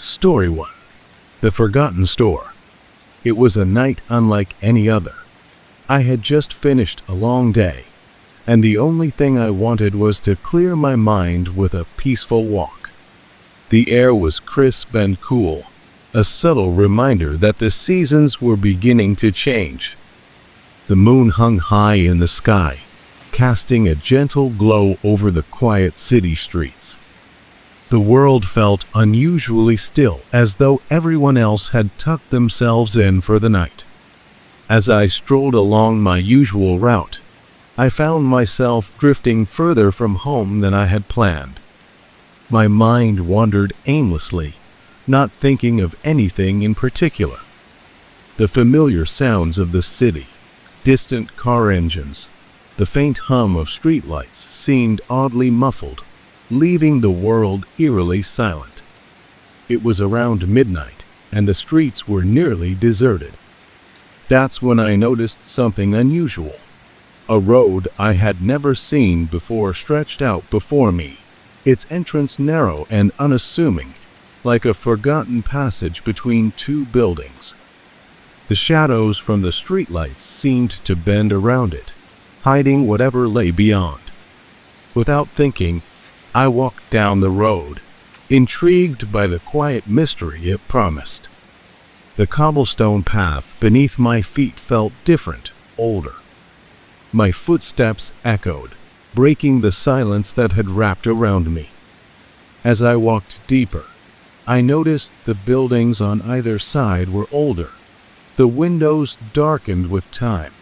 Story 1. The Forgotten Store. It was a night unlike any other. I had just finished a long day, and the only thing I wanted was to clear my mind with a peaceful walk. The air was crisp and cool, a subtle reminder that the seasons were beginning to change. The moon hung high in the sky, casting a gentle glow over the quiet city streets. The world felt unusually still, as though everyone else had tucked themselves in for the night. As I strolled along my usual route, I found myself drifting further from home than I had planned. My mind wandered aimlessly, not thinking of anything in particular. The familiar sounds of the city, distant car engines, the faint hum of streetlights seemed oddly muffled, leaving the world eerily silent. It was around midnight, and the streets were nearly deserted. That's when I noticed something unusual. A road I had never seen before stretched out before me, its entrance narrow and unassuming, like a forgotten passage between two buildings. The shadows from the streetlights seemed to bend around it, hiding whatever lay beyond. Without thinking, I walked down the road, intrigued by the quiet mystery it promised. The cobblestone path beneath my feet felt different, older. My footsteps echoed, breaking the silence that had wrapped around me. As I walked deeper, I noticed the buildings on either side were older, the windows darkened with time.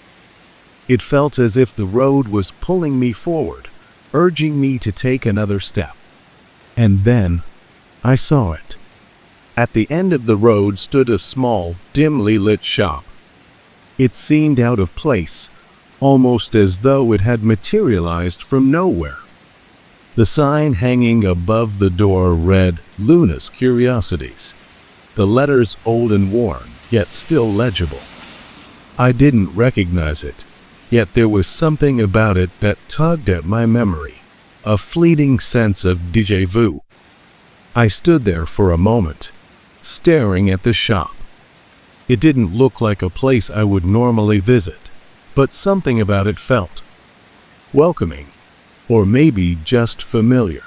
It felt as if the road was pulling me forward, urging me to take another step. And then I saw it. At the end of the road stood a small, dimly lit shop. It seemed out of place, almost as though it had materialized from nowhere. The sign hanging above the door read, "Luna's Curiosities," the letters old and worn, yet still legible. I didn't recognize it, yet there was something about it that tugged at my memory, a fleeting sense of déjà vu. I stood there for a moment, staring at the shop. It didn't look like a place I would normally visit, but something about it felt welcoming, or maybe just familiar.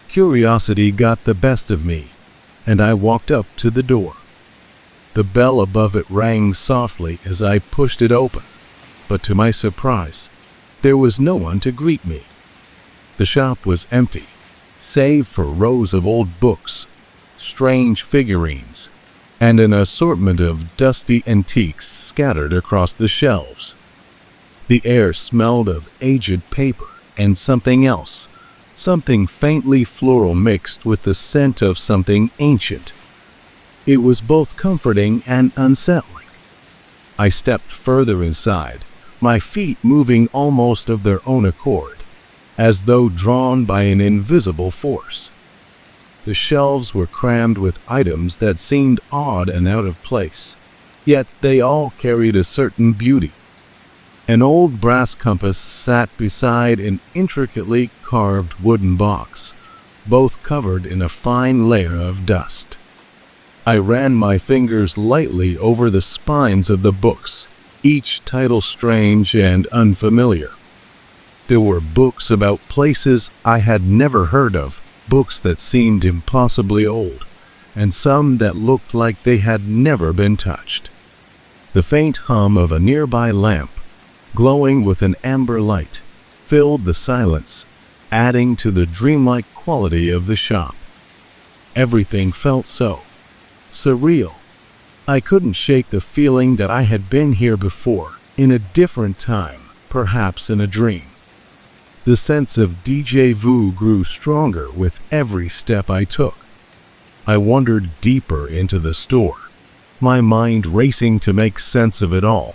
Curiosity got the best of me, and I walked up to the door. The bell above it rang softly as I pushed it open, but to my surprise, there was no one to greet me. The shop was empty, save for rows of old books, strange figurines, and an assortment of dusty antiques scattered across the shelves. The air smelled of aged paper and something else, something faintly floral mixed with the scent of something ancient. It was both comforting and unsettling. I stepped further inside, my feet moving almost of their own accord, as though drawn by an invisible force. The shelves were crammed with items that seemed odd and out of place, yet they all carried a certain beauty. An old brass compass sat beside an intricately carved wooden box, both covered in a fine layer of dust. I ran my fingers lightly over the spines of the books, each title strange and unfamiliar. There were books about places I had never heard of, books that seemed impossibly old, and some that looked like they had never been touched. The faint hum of a nearby lamp, glowing with an amber light, filled the silence, adding to the dreamlike quality of the shop. Everything felt so surreal. I couldn't shake the feeling that I had been here before, in a different time, perhaps in a dream. The sense of déjà vu grew stronger with every step I took. I wandered deeper into the store, my mind racing to make sense of it all.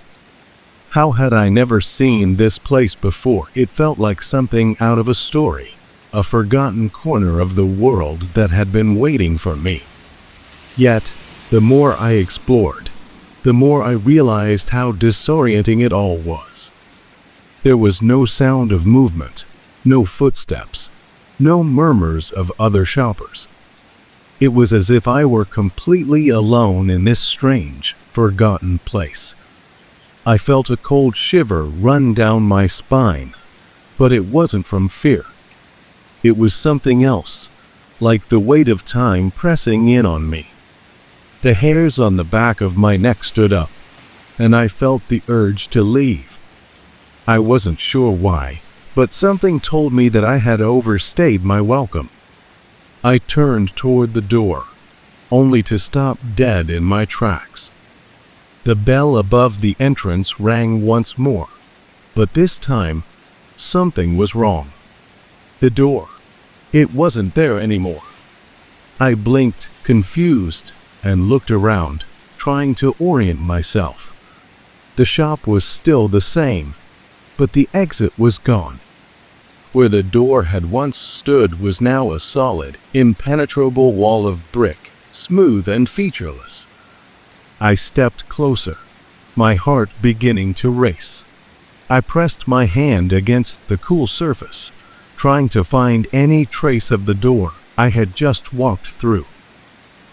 How had I never seen this place before? It felt like something out of a story, a forgotten corner of the world that had been waiting for me. Yet, the more I explored, the more I realized how disorienting it all was. There was no sound of movement, no footsteps, no murmurs of other shoppers. It was as if I were completely alone in this strange, forgotten place. I felt a cold shiver run down my spine, but it wasn't from fear. It was something else, like the weight of time pressing in on me. The hairs on the back of my neck stood up, and I felt the urge to leave. I wasn't sure why, but something told me that I had overstayed my welcome. I turned toward the door, only to stop dead in my tracks. The bell above the entrance rang once more, but this time, something was wrong. The door, it wasn't there anymore. I blinked, confused, and looked around, trying to orient myself. The shop was still the same, but the exit was gone. Where the door had once stood was now a solid, impenetrable wall of brick, smooth and featureless. I stepped closer, my heart beginning to race. I pressed my hand against the cool surface, trying to find any trace of the door I had just walked through.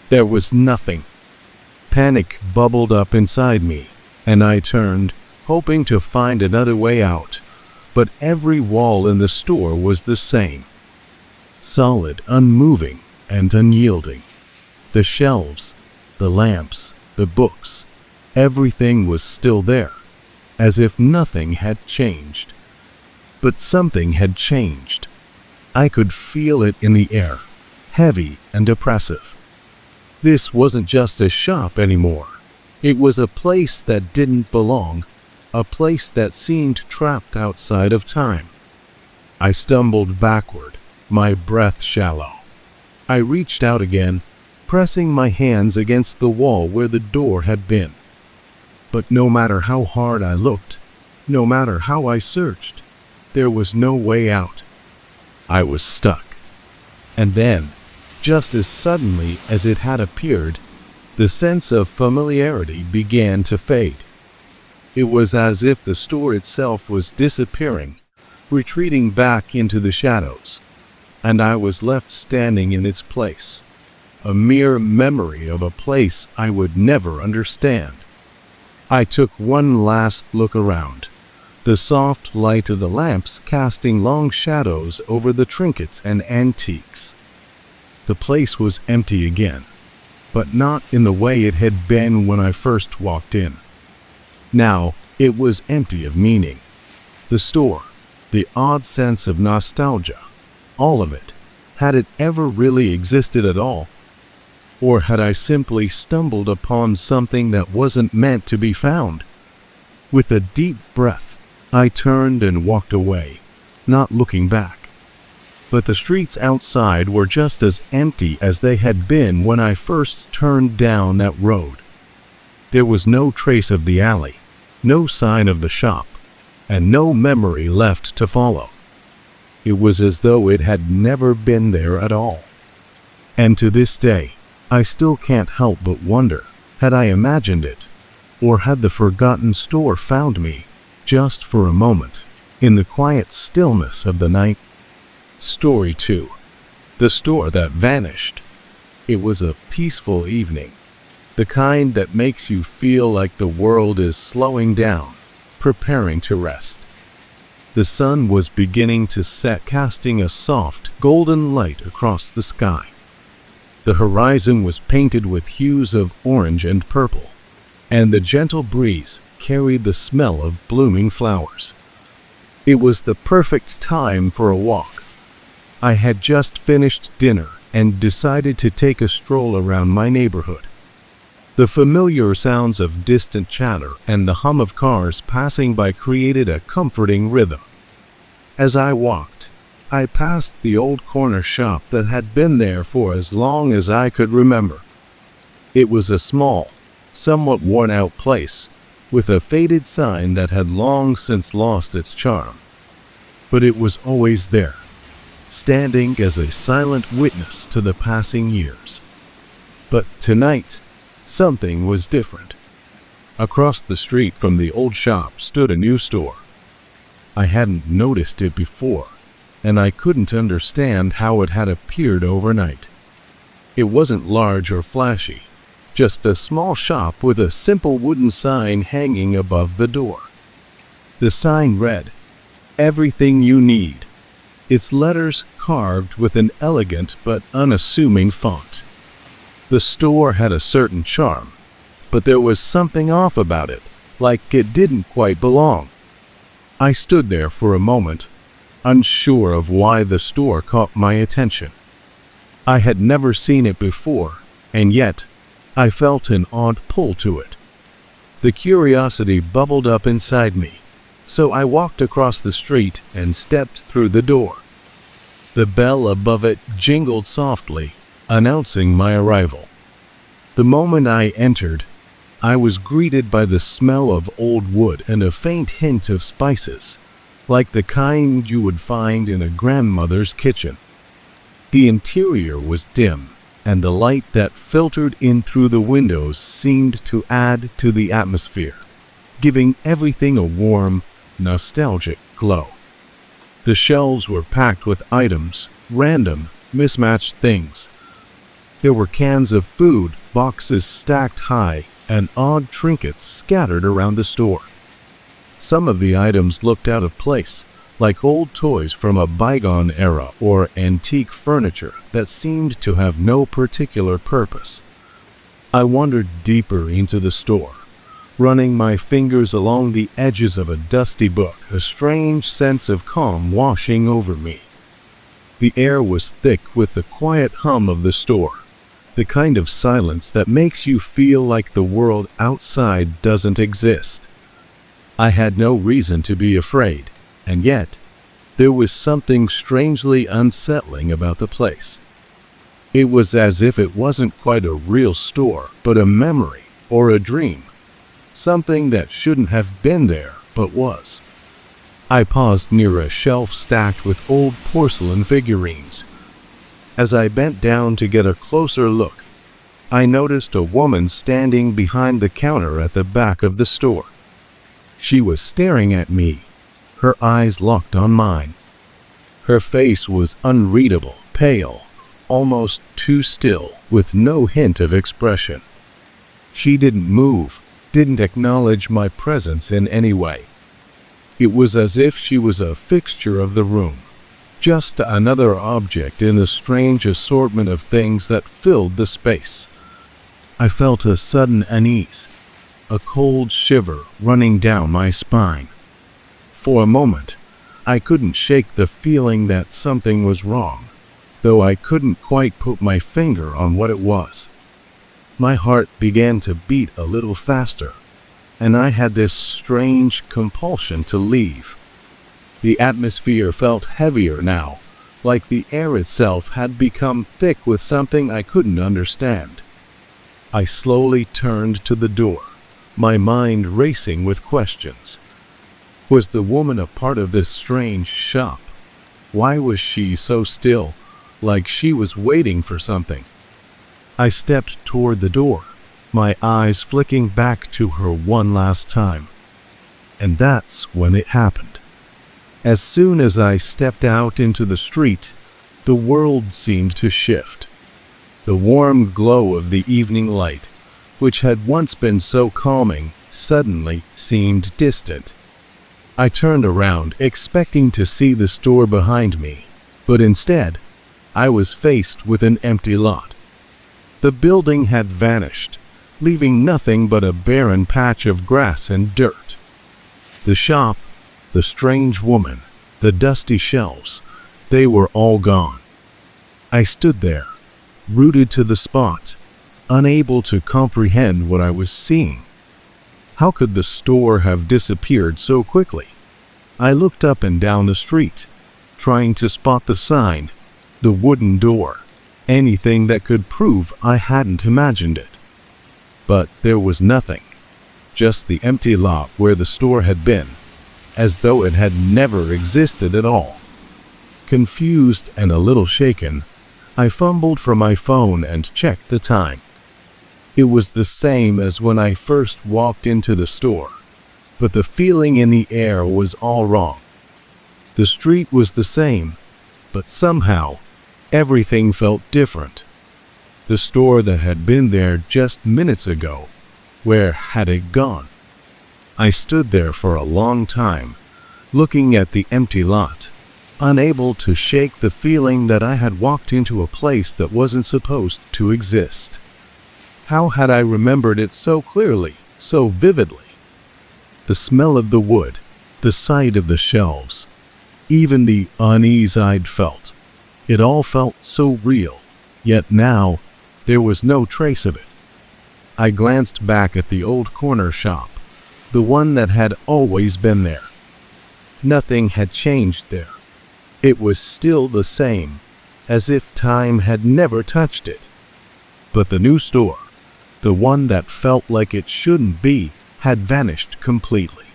There was nothing. Panic bubbled up inside me, and I turned, hoping to find another way out. But every wall in the store was the same. Solid, unmoving, and unyielding. The shelves, the lamps, the books, everything was still there, as if nothing had changed. But something had changed. I could feel it in the air, heavy and oppressive. This wasn't just a shop anymore. It was a place that didn't belong, a place that seemed trapped outside of time. I stumbled backward, my breath shallow. I reached out again, pressing my hands against the wall where the door had been. But no matter how hard I looked, no matter how I searched, there was no way out. I was stuck. And then, just as suddenly as it had appeared, the sense of familiarity began to fade. It was as if the store itself was disappearing, retreating back into the shadows, and I was left standing in its place, a mere memory of a place I would never understand. I took one last look around, the soft light of the lamps casting long shadows over the trinkets and antiques. The place was empty again, but not in the way it had been when I first walked in. Now, it was empty of meaning. The store, the odd sense of nostalgia, all of it. Had it ever really existed at all? Or had I simply stumbled upon something that wasn't meant to be found? With a deep breath, I turned and walked away, not looking back. But the streets outside were just as empty as they had been when I first turned down that road. There was no trace of the alley, no sign of the shop, and no memory left to follow. It was as though it had never been there at all. And to this day, I still can't help but wonder, had I imagined it, or had the forgotten store found me, just for a moment, in the quiet stillness of the night? Story 2. The Store That Vanished. It was a peaceful evening, the kind that makes you feel like the world is slowing down, preparing to rest. The sun was beginning to set, casting a soft, golden light across the sky. The horizon was painted with hues of orange and purple, and the gentle breeze carried the smell of blooming flowers. It was the perfect time for a walk. I had just finished dinner and decided to take a stroll around my neighborhood. The familiar sounds of distant chatter and the hum of cars passing by created a comforting rhythm. As I walked, I passed the old corner shop that had been there for as long as I could remember. It was a small, somewhat worn-out place, with a faded sign that had long since lost its charm. But it was always there, standing as a silent witness to the passing years. But tonight, something was different. Across the street from the old shop stood a new store. I hadn't noticed it before, and I couldn't understand how it had appeared overnight. It wasn't large or flashy, just a small shop with a simple wooden sign hanging above the door. The sign read, "Everything you need." Its letters carved with an elegant but unassuming font. The store had a certain charm, but there was something off about it, like it didn't quite belong. I stood there for a moment, unsure of why the store caught my attention. I had never seen it before, and yet I felt an odd pull to it. The curiosity bubbled up inside me, so I walked across the street and stepped through the door. The bell above it jingled softly, announcing my arrival. The moment I entered, I was greeted by the smell of old wood and a faint hint of spices, like the kind you would find in a grandmother's kitchen. The interior was dim, and the light that filtered in through the windows seemed to add to the atmosphere, giving everything a warm, nostalgic glow. The shelves were packed with items, random, mismatched things. There were cans of food, boxes stacked high, and odd trinkets scattered around the store. Some of the items looked out of place, like old toys from a bygone era or antique furniture that seemed to have no particular purpose. I wandered deeper into the store, running my fingers along the edges of a dusty book, a strange sense of calm washing over me. The air was thick with the quiet hum of the store, the kind of silence that makes you feel like the world outside doesn't exist. I had no reason to be afraid, and yet there was something strangely unsettling about the place. It was as if it wasn't quite a real store, but a memory or a dream, something that shouldn't have been there, but was. I paused near a shelf stacked with old porcelain figurines. As I bent down to get a closer look, I noticed a woman standing behind the counter at the back of the store. She was staring at me, her eyes locked on mine. Her face was unreadable, pale, almost too still, with no hint of expression. She didn't move, didn't acknowledge my presence in any way. It was as if she was a fixture of the room, just another object in the strange assortment of things that filled the space. I felt a sudden unease, a cold shiver running down my spine. For a moment, I couldn't shake the feeling that something was wrong, though I couldn't quite put my finger on what it was. My heart began to beat a little faster, and I had this strange compulsion to leave. The atmosphere felt heavier now, like the air itself had become thick with something I couldn't understand. I slowly turned to the door, my mind racing with questions. Was the woman a part of this strange shop? Why was she so still, like she was waiting for something? I stepped toward the door, my eyes flicking back to her one last time. And that's when it happened. As soon as I stepped out into the street, the world seemed to shift. The warm glow of the evening light, which had once been so calming, suddenly seemed distant. I turned around, expecting to see the store behind me, but instead, I was faced with an empty lot. The building had vanished, leaving nothing but a barren patch of grass and dirt. The shop, the strange woman, the dusty shelves, they were all gone. I stood there, rooted to the spot, unable to comprehend what I was seeing. How could the store have disappeared so quickly? I looked up and down the street, trying to spot the sign, the wooden door, anything that could prove I hadn't imagined it. But there was nothing, just the empty lot where the store had been, as though it had never existed at all. Confused and a little shaken, I fumbled for my phone and checked the time. It was the same as when I first walked into the store, but the feeling in the air was all wrong. The street was the same, but somehow everything felt different. The store that had been there just minutes ago. Where had it gone? I stood there for a long time, looking at the empty lot, unable to shake the feeling that I had walked into a place that wasn't supposed to exist. How had I remembered it so clearly, so vividly? The smell of the wood, the sight of the shelves, even the unease I'd felt. It all felt so real, yet now there was no trace of it. I glanced back at the old corner shop, the one that had always been there. Nothing had changed there. It was still the same, as if time had never touched it. But the new store, the one that felt like it shouldn't be, had vanished completely.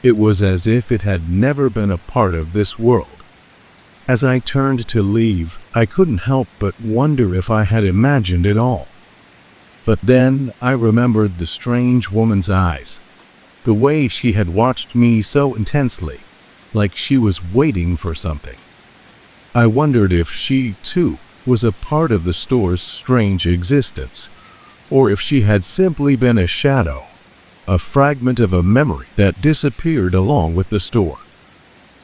It was as if it had never been a part of this world. As I turned to leave, I couldn't help but wonder if I had imagined it all. But then I remembered the strange woman's eyes, the way she had watched me so intensely, like she was waiting for something. I wondered if she, too, was a part of the store's strange existence, or if she had simply been a shadow, a fragment of a memory that disappeared along with the store.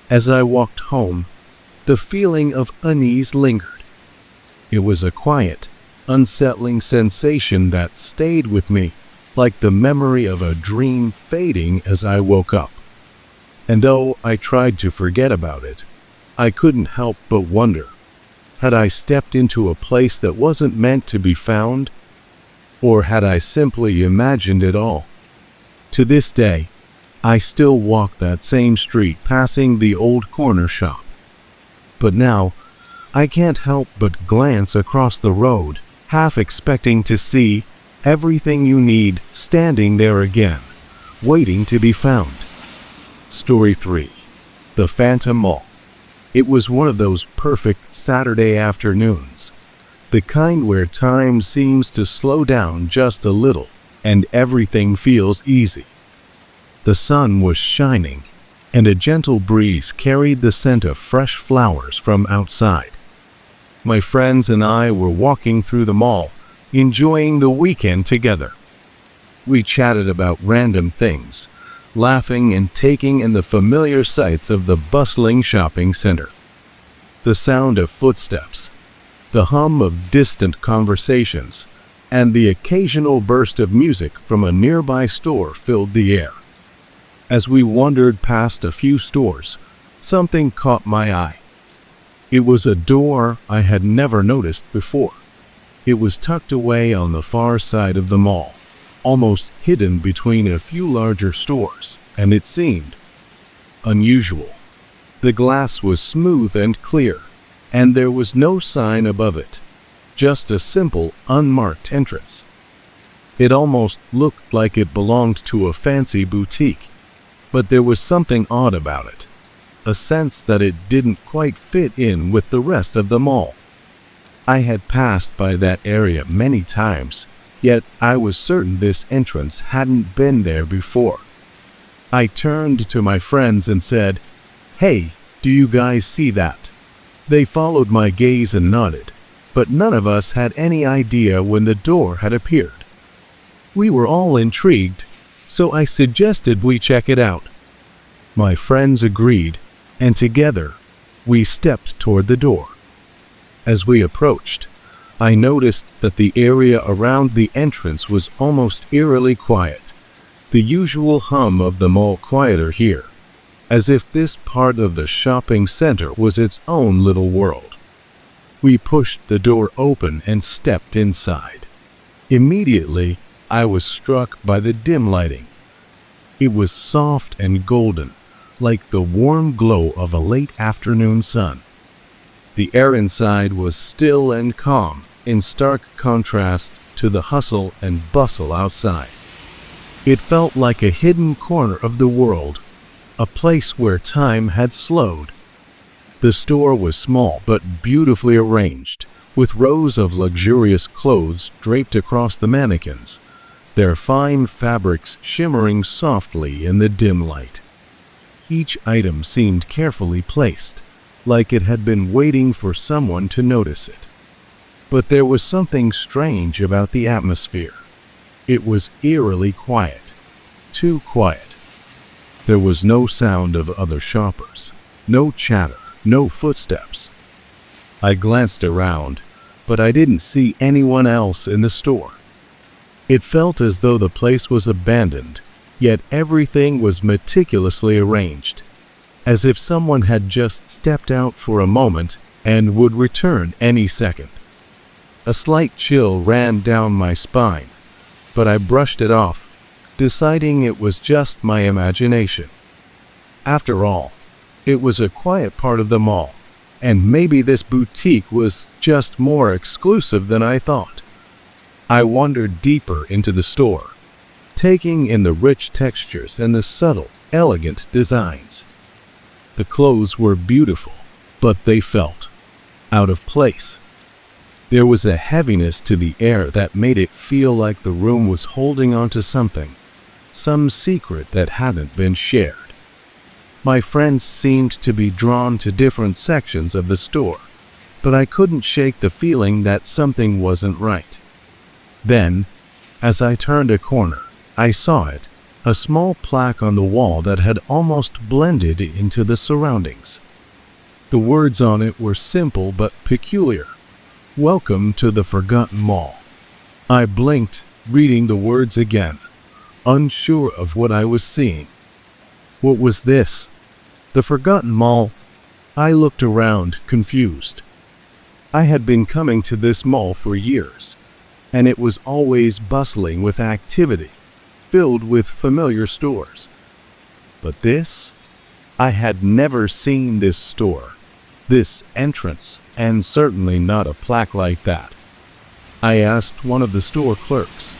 As I walked home, the feeling of unease lingered. It was a quiet, unsettling sensation that stayed with me, like the memory of a dream fading as I woke up. And though I tried to forget about it, I couldn't help but wonder, had I stepped into a place that wasn't meant to be found? Or had I simply imagined it all? To this day, I still walk that same street passing the old corner shop. But now, I can't help but glance across the road, half expecting to see everything you need standing there again, waiting to be found. Story 3. The Phantom Mall. It was one of those perfect Saturday afternoons, the kind where time seems to slow down just a little and everything feels easy. The sun was shining, and a gentle breeze carried the scent of fresh flowers from outside. My friends and I were walking through the mall, enjoying the weekend together. We chatted about random things, laughing and taking in the familiar sights of the bustling shopping center. The sound of footsteps, the hum of distant conversations, and the occasional burst of music from a nearby store filled the air. As we wandered past a few stores, something caught my eye. It was a door I had never noticed before. It was tucked away on the far side of the mall, almost hidden between a few larger stores, and it seemed unusual. The glass was smooth and clear, and there was no sign above it, just a simple, unmarked entrance. It almost looked like it belonged to a fancy boutique, but there was something odd about it, a sense that it didn't quite fit in with the rest of the mall. I had passed by that area many times, yet I was certain this entrance hadn't been there before. I turned to my friends and said, "Hey, do you guys see that?" They followed my gaze and nodded, but none of us had any idea when the door had appeared. We were all intrigued, so I suggested we check it out. My friends agreed, and together, we stepped toward the door. As we approached, I noticed that the area around the entrance was almost eerily quiet, the usual hum of the mall quieter here, as if this part of the shopping center was its own little world. We pushed the door open and stepped inside. Immediately, I was struck by the dim lighting. It was soft and golden, like the warm glow of a late afternoon sun. The air inside was still and calm, in stark contrast to the hustle and bustle outside. It felt like a hidden corner of the world, a place where time had slowed. The store was small but beautifully arranged, with rows of luxurious clothes draped across the mannequins, their fine fabrics shimmering softly in the dim light. Each item seemed carefully placed, like it had been waiting for someone to notice it. But there was something strange about the atmosphere. It was eerily quiet. Too quiet. There was no sound of other shoppers, no chatter, no footsteps. I glanced around, but I didn't see anyone else in the store. It felt as though the place was abandoned, yet everything was meticulously arranged, as if someone had just stepped out for a moment and would return any second. A slight chill ran down my spine, but I brushed it off, deciding it was just my imagination. After all, it was a quiet part of the mall, and maybe this boutique was just more exclusive than I thought. I wandered deeper into the store, taking in the rich textures and the subtle, elegant designs. The clothes were beautiful, but they felt out of place. There was a heaviness to the air that made it feel like the room was holding on to something, some secret that hadn't been shared. My friends seemed to be drawn to different sections of the store, but I couldn't shake the feeling that something wasn't right. Then, as I turned a corner, I saw it, a small plaque on the wall that had almost blended into the surroundings. The words on it were simple but peculiar. "Welcome to the Forgotten Mall." I blinked, reading the words again, unsure of what I was seeing. What was this? The Forgotten Mall? I looked around, confused. I had been coming to this mall for years, and it was always bustling with activity, filled with familiar stores. But this? I had never seen this store, this entrance, and certainly not a plaque like that. I asked one of the store clerks,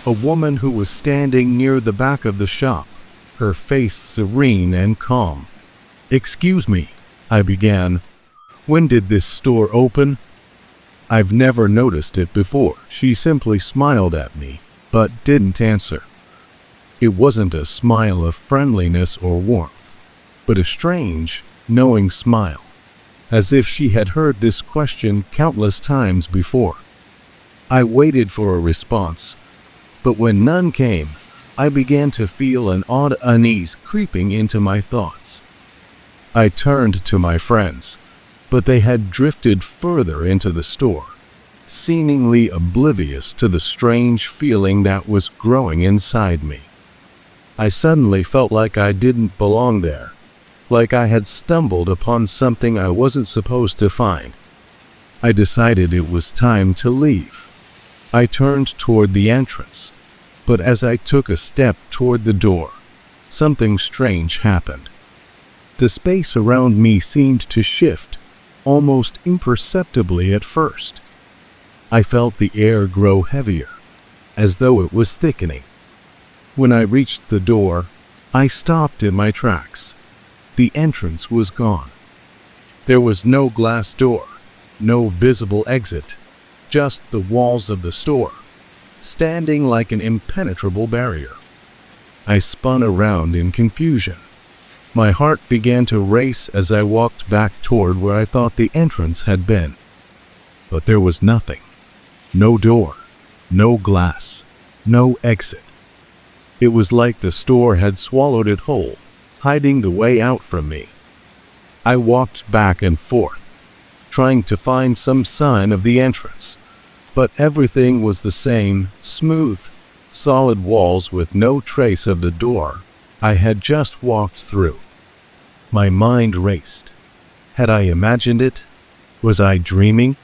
a woman who was standing near the back of the shop, her face serene and calm. "Excuse me," I began. "When did this store open?" "I've never noticed it before." She simply smiled at me, but didn't answer. It wasn't a smile of friendliness or warmth, but a strange, knowing smile, as if she had heard this question countless times before. I waited for a response, but when none came, I began to feel an odd unease creeping into my thoughts. I turned to my friends, but they had drifted further into the store, seemingly oblivious to the strange feeling that was growing inside me. I suddenly felt like I didn't belong there, like I had stumbled upon something I wasn't supposed to find. I decided it was time to leave. I turned toward the entrance, but as I took a step toward the door, something strange happened. The space around me seemed to shift, almost imperceptibly at first. I felt the air grow heavier, as though it was thickening. When I reached the door, I stopped in my tracks. The entrance was gone. There was no glass door, no visible exit, just the walls of the store, standing like an impenetrable barrier. I spun around in confusion. My heart began to race as I walked back toward where I thought the entrance had been. But there was nothing. No door, no glass, no exit. It was like the store had swallowed it whole, hiding the way out from me. I walked back and forth, trying to find some sign of the entrance, but everything was the same, smooth, solid walls with no trace of the door I had just walked through. My mind raced. Had I imagined it? Was I dreaming?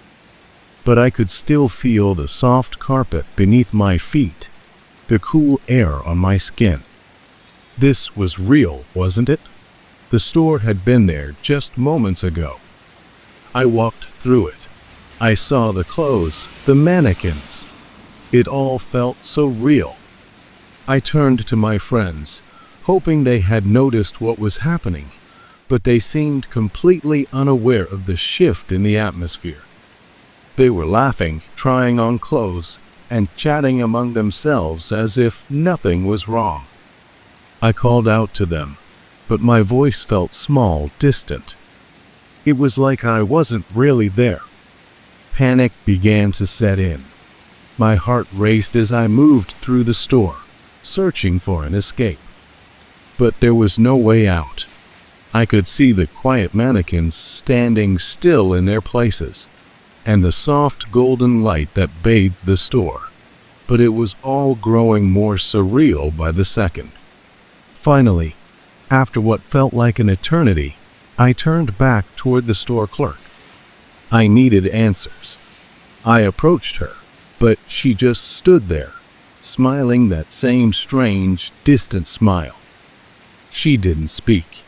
But I could still feel the soft carpet beneath my feet, the cool air on my skin. This was real, wasn't it? The store had been there just moments ago. I walked through it. I saw the clothes, the mannequins. It all felt so real. I turned to my friends, hoping they had noticed what was happening, but they seemed completely unaware of the shift in the atmosphere. They were laughing, trying on clothes, and chatting among themselves as if nothing was wrong. I called out to them, but my voice felt small, distant. It was like I wasn't really there. Panic began to set in. My heart raced as I moved through the store, searching for an escape. But there was no way out. I could see the quiet mannequins standing still in their places, and the soft golden light that bathed the store. But it was all growing more surreal by the second. Finally, after what felt like an eternity, I turned back toward the store clerk. I needed answers. I approached her, but she just stood there, smiling that same strange, distant smile. She didn't speak.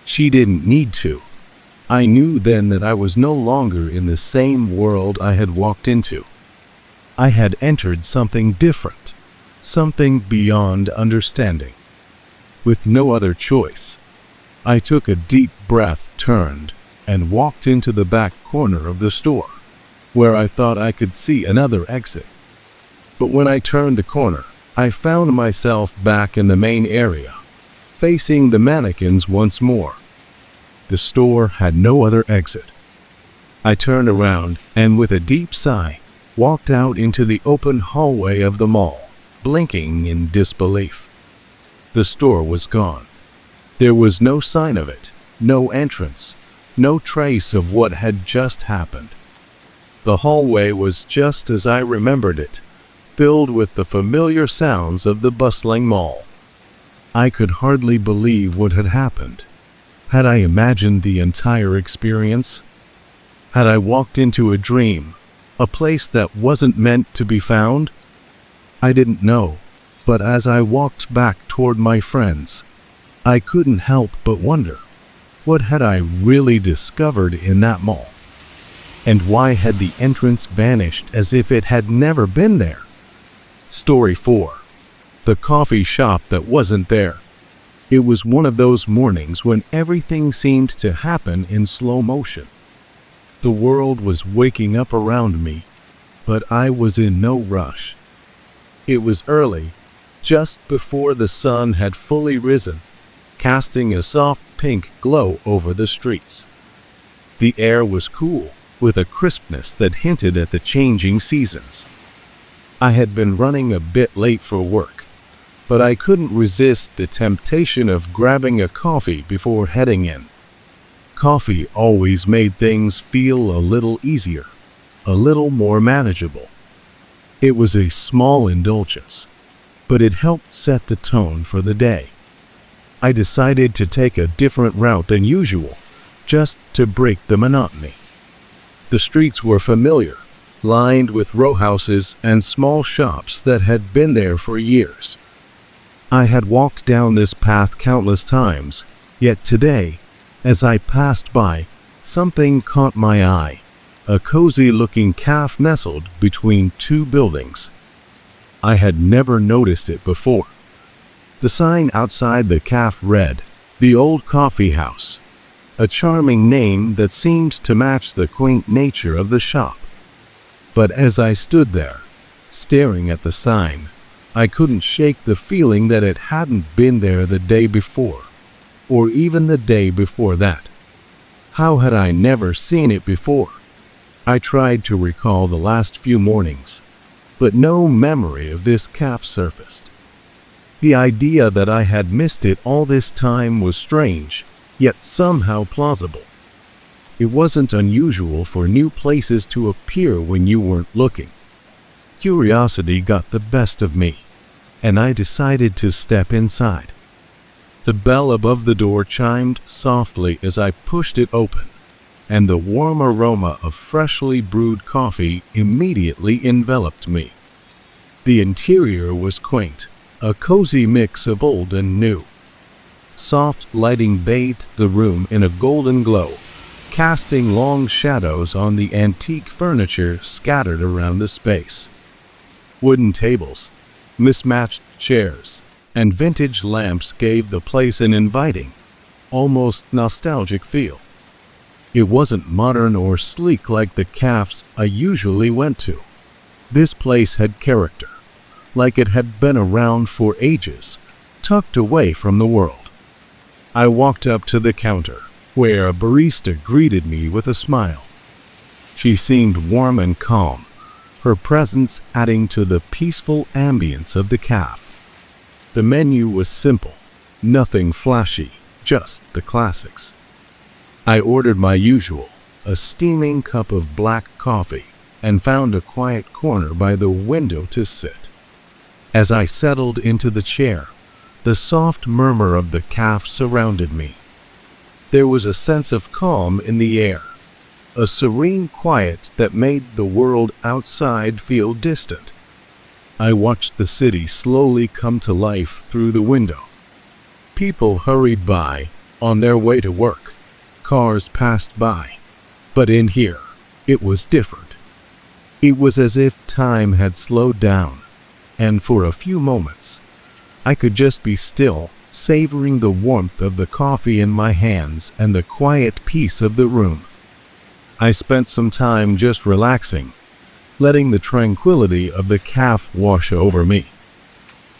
She didn't need to. I knew then that I was no longer in the same world I had walked into. I had entered something different, something beyond understanding. With no other choice, I took a deep breath, turned, and walked into the back corner of the store, where I thought I could see another exit. But when I turned the corner, I found myself back in the main area, facing the mannequins once more. The store had no other exit. I turned around and, with a deep sigh, walked out into the open hallway of the mall, blinking in disbelief. The store was gone. There was no sign of it, no entrance, no trace of what had just happened. The hallway was just as I remembered it, filled with the familiar sounds of the bustling mall. I could hardly believe what had happened. Had I imagined the entire experience? Had I walked into a dream, a place that wasn't meant to be found? I didn't know, but as I walked back toward my friends, I couldn't help but wonder, what had I really discovered in that mall? And why had the entrance vanished as if it had never been there? Story 4. The coffee shop that wasn't there. It was one of those mornings when everything seemed to happen in slow motion. The world was waking up around me, but I was in no rush. It was early, just before the sun had fully risen, casting a soft pink glow over the streets. The air was cool, with a crispness that hinted at the changing seasons. I had been running a bit late for work, but I couldn't resist the temptation of grabbing a coffee before heading in. Coffee always made things feel a little easier, a little more manageable. It was a small indulgence, but it helped set the tone for the day. I decided to take a different route than usual, just to break the monotony. The streets were familiar, lined with row houses and small shops that had been there for years. I had walked down this path countless times, yet today, as I passed by, something caught my eye, a cozy-looking cafe nestled between two buildings. I had never noticed it before. The sign outside the cafe read, "The Old Coffee House," a charming name that seemed to match the quaint nature of the shop. But as I stood there, staring at the sign, I couldn't shake the feeling that it hadn't been there the day before, or even the day before that. How had I never seen it before? I tried to recall the last few mornings, but no memory of this cafe surfaced. The idea that I had missed it all this time was strange, yet somehow plausible. It wasn't unusual for new places to appear when you weren't looking. Curiosity got the best of me, and I decided to step inside. The bell above the door chimed softly as I pushed it open, and the warm aroma of freshly brewed coffee immediately enveloped me. The interior was quaint, a cozy mix of old and new. Soft lighting bathed the room in a golden glow, casting long shadows on the antique furniture scattered around the space. Wooden tables, mismatched chairs, and vintage lamps gave the place an inviting, almost nostalgic feel. It wasn't modern or sleek like the cafes I usually went to. This place had character, like it had been around for ages, tucked away from the world. I walked up to the counter, where a barista greeted me with a smile. She seemed warm and calm, her presence adding to the peaceful ambience of the cafe. The menu was simple, nothing flashy, just the classics. I ordered my usual, a steaming cup of black coffee, and found a quiet corner by the window to sit. As I settled into the chair, the soft murmur of the cafe surrounded me. There was a sense of calm in the air, a serene quiet that made the world outside feel distant. I watched the city slowly come to life through the window. People hurried by, on their way to work. Cars passed by. But in here, it was different. It was as if time had slowed down, and for a few moments, I could just be still, savoring the warmth of the coffee in my hands and the quiet peace of the room. I spent some time just relaxing, letting the tranquility of the cafe wash over me.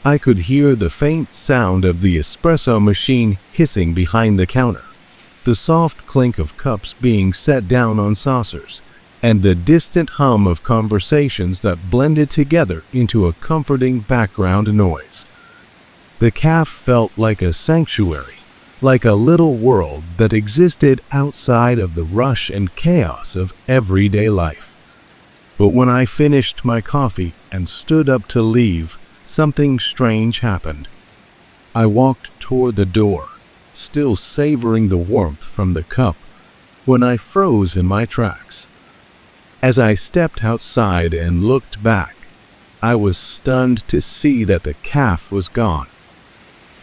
I could hear the faint sound of the espresso machine hissing behind the counter, the soft clink of cups being set down on saucers, and the distant hum of conversations that blended together into a comforting background noise. The cafe felt like a sanctuary, like a little world that existed outside of the rush and chaos of everyday life. But when I finished my coffee and stood up to leave, something strange happened. I walked toward the door, still savoring the warmth from the cup, when I froze in my tracks. As I stepped outside and looked back, I was stunned to see that the cafe was gone.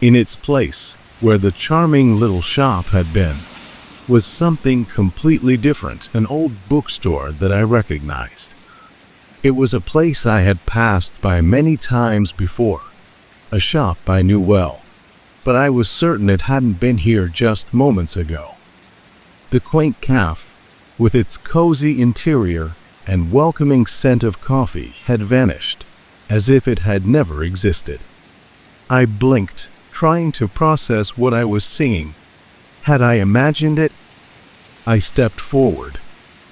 In its place, where the charming little shop had been, was something completely different, an old bookstore that I recognized. It was a place I had passed by many times before, a shop I knew well, but I was certain it hadn't been here just moments ago. The quaint cafe, with its cozy interior and welcoming scent of coffee, had vanished, as if it had never existed. I blinked, trying to process what I was seeing. Had I imagined it? I stepped forward,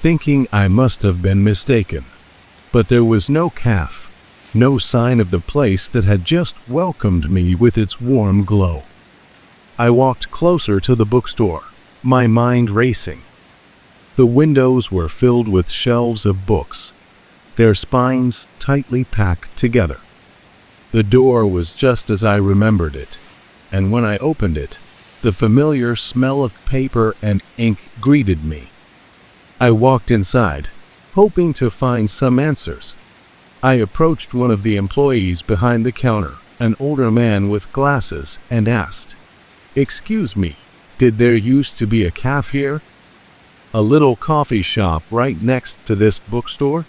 thinking I must have been mistaken. But there was no cafe, no sign of the place that had just welcomed me with its warm glow. I walked closer to the bookstore, my mind racing. The windows were filled with shelves of books, their spines tightly packed together. The door was just as I remembered it, and when I opened it, the familiar smell of paper and ink greeted me. I walked inside, hoping to find some answers. I approached one of the employees behind the counter, an older man with glasses, and asked, "Excuse me, did there used to be a cafe here? A little coffee shop right next to this bookstore?"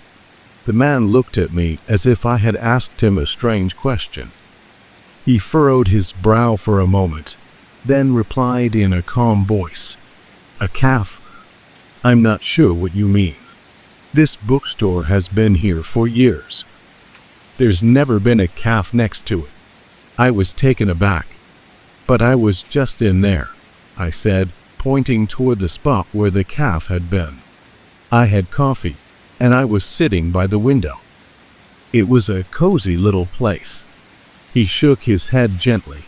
The man looked at me as if I had asked him a strange question. He furrowed his brow for a moment, then replied in a calm voice, "A cafe? I'm not sure what you mean. This bookstore has been here for years. There's never been a cafe next to it." I was taken aback. "But I was just in there," I said, pointing toward the spot where the cafe had been. I had coffee, and I was sitting by the window. It was a cozy little place. He shook his head gently,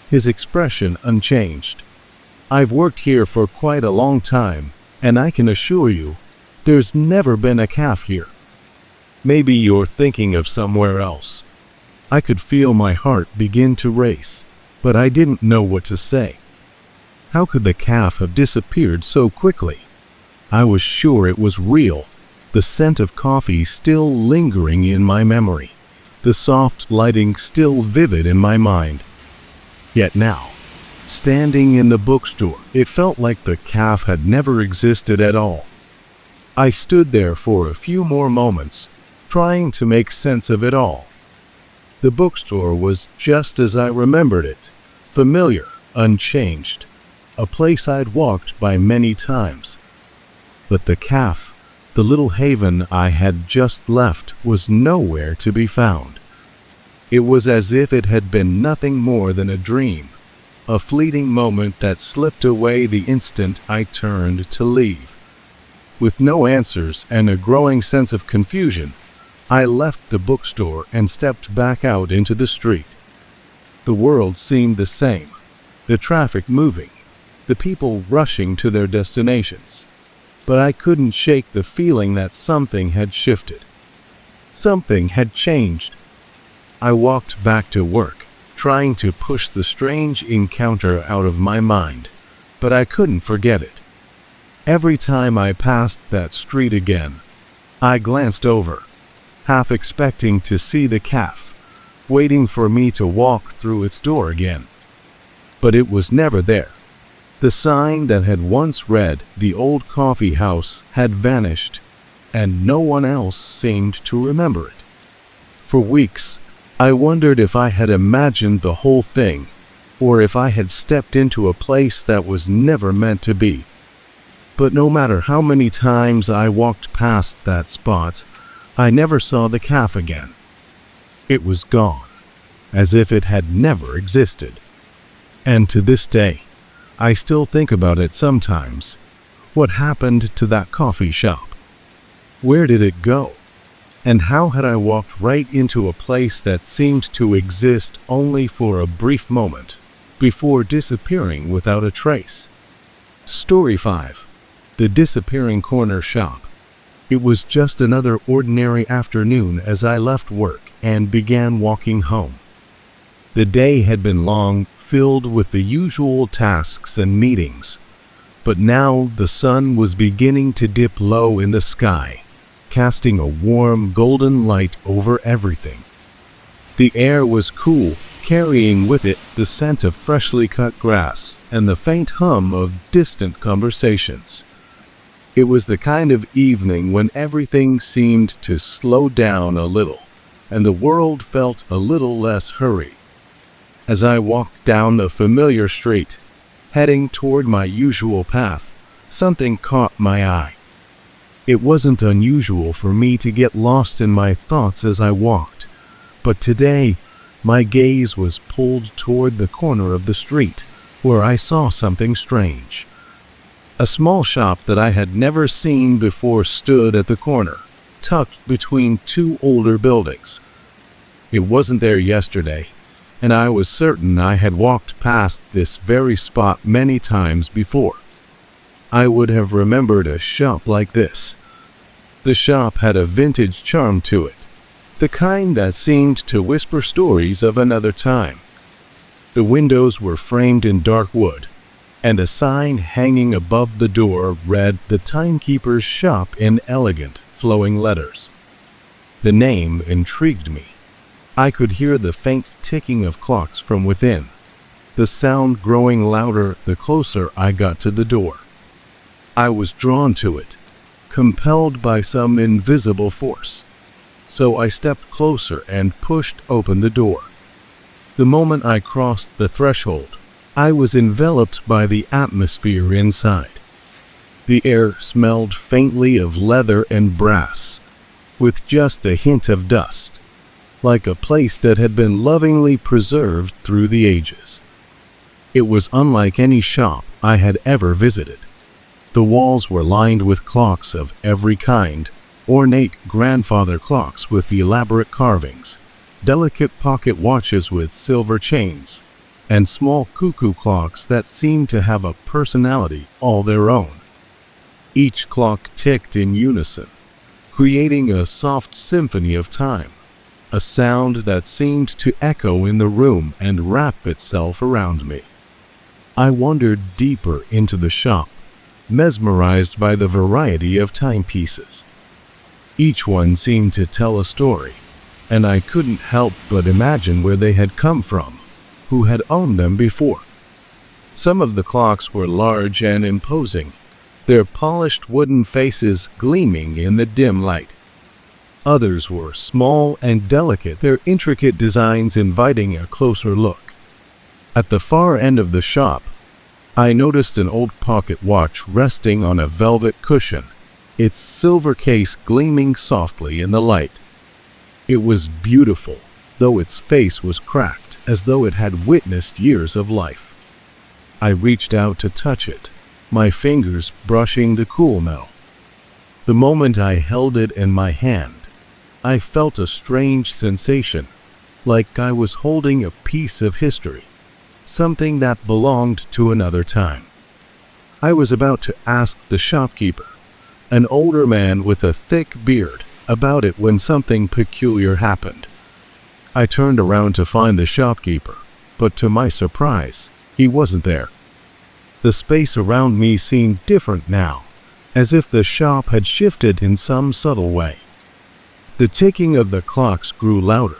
his expression unchanged. "I've worked here for quite a long time, and I can assure you, there's never been a cafe here. Maybe you're thinking of somewhere else." I could feel my heart begin to race, but I didn't know what to say. How could the cafe have disappeared so quickly? I was sure it was real, the scent of coffee still lingering in my memory, the soft lighting still vivid in my mind. Yet now, standing in the bookstore, it felt like the cafe had never existed at all. I stood there for a few more moments, trying to make sense of it all. The bookstore was just as I remembered it, familiar, unchanged, a place I'd walked by many times. But the cafe, the little haven I had just left, was nowhere to be found. It was as if it had been nothing more than a dream, a fleeting moment that slipped away the instant I turned to leave. With no answers and a growing sense of confusion, I left the bookstore and stepped back out into the street. The world seemed the same, the traffic moving, the people rushing to their destinations. But I couldn't shake the feeling that something had shifted. Something had changed. I walked back to work, trying to push the strange encounter out of my mind, but I couldn't forget it. Every time I passed that street again, I glanced over, half expecting to see the cafe, waiting for me to walk through its door again. But it was never there. The sign that had once read "The Old Coffee House" had vanished, and no one else seemed to remember it. For weeks, I wondered if I had imagined the whole thing, or if I had stepped into a place that was never meant to be. But no matter how many times I walked past that spot, I never saw the cafe again. It was gone, as if it had never existed. And to this day, I still think about it sometimes. What happened to that coffee shop? Where did it go? And how had I walked right into a place that seemed to exist only for a brief moment, before disappearing without a trace? Story 5. The Disappearing Corner Shop. It was just another ordinary afternoon as I left work and began walking home. The day had been long, filled with the usual tasks and meetings, but now the sun was beginning to dip low in the sky, casting a warm golden light over everything. The air was cool, carrying with it the scent of freshly cut grass and the faint hum of distant conversations. It was the kind of evening when everything seemed to slow down a little, and the world felt a little less hurried. As I walked down the familiar street, heading toward my usual path, something caught my eye. It wasn't unusual for me to get lost in my thoughts as I walked, but today my gaze was pulled toward the corner of the street, where I saw something strange. A small shop that I had never seen before stood at the corner, tucked between two older buildings. It wasn't there yesterday, and I was certain I had walked past this very spot many times before. I would have remembered a shop like this. The shop had a vintage charm to it, the kind that seemed to whisper stories of another time. The windows were framed in dark wood, and a sign hanging above the door read "The Timekeeper's Shop" in elegant, flowing letters. The name intrigued me. I could hear the faint ticking of clocks from within, the sound growing louder the closer I got to the door. I was drawn to it, compelled by some invisible force. So I stepped closer and pushed open the door. The moment I crossed the threshold, I was enveloped by the atmosphere inside. The air smelled faintly of leather and brass, with just a hint of dust, like a place that had been lovingly preserved through the ages. It was unlike any shop I had ever visited. The walls were lined with clocks of every kind, ornate grandfather clocks with elaborate carvings, delicate pocket watches with silver chains, and small cuckoo clocks that seemed to have a personality all their own. Each clock ticked in unison, creating a soft symphony of time, a sound that seemed to echo in the room and wrap itself around me. I wandered deeper into the shop, mesmerized by the variety of timepieces. Each one seemed to tell a story, and I couldn't help but imagine where they had come from, who had owned them before. Some of the clocks were large and imposing, their polished wooden faces gleaming in the dim light. Others were small and delicate, their intricate designs inviting a closer look. At the far end of the shop, I noticed an old pocket watch resting on a velvet cushion, its silver case gleaming softly in the light. It was beautiful, though its face was cracked, as though it had witnessed years of life. I reached out to touch it, my fingers brushing the cool metal. The moment I held it in my hand, I felt a strange sensation, like I was holding a piece of history, something that belonged to another time. I was about to ask the shopkeeper, an older man with a thick beard, about it when something peculiar happened. I turned around to find the shopkeeper, but to my surprise, he wasn't there. The space around me seemed different now, as if the shop had shifted in some subtle way. The ticking of the clocks grew louder,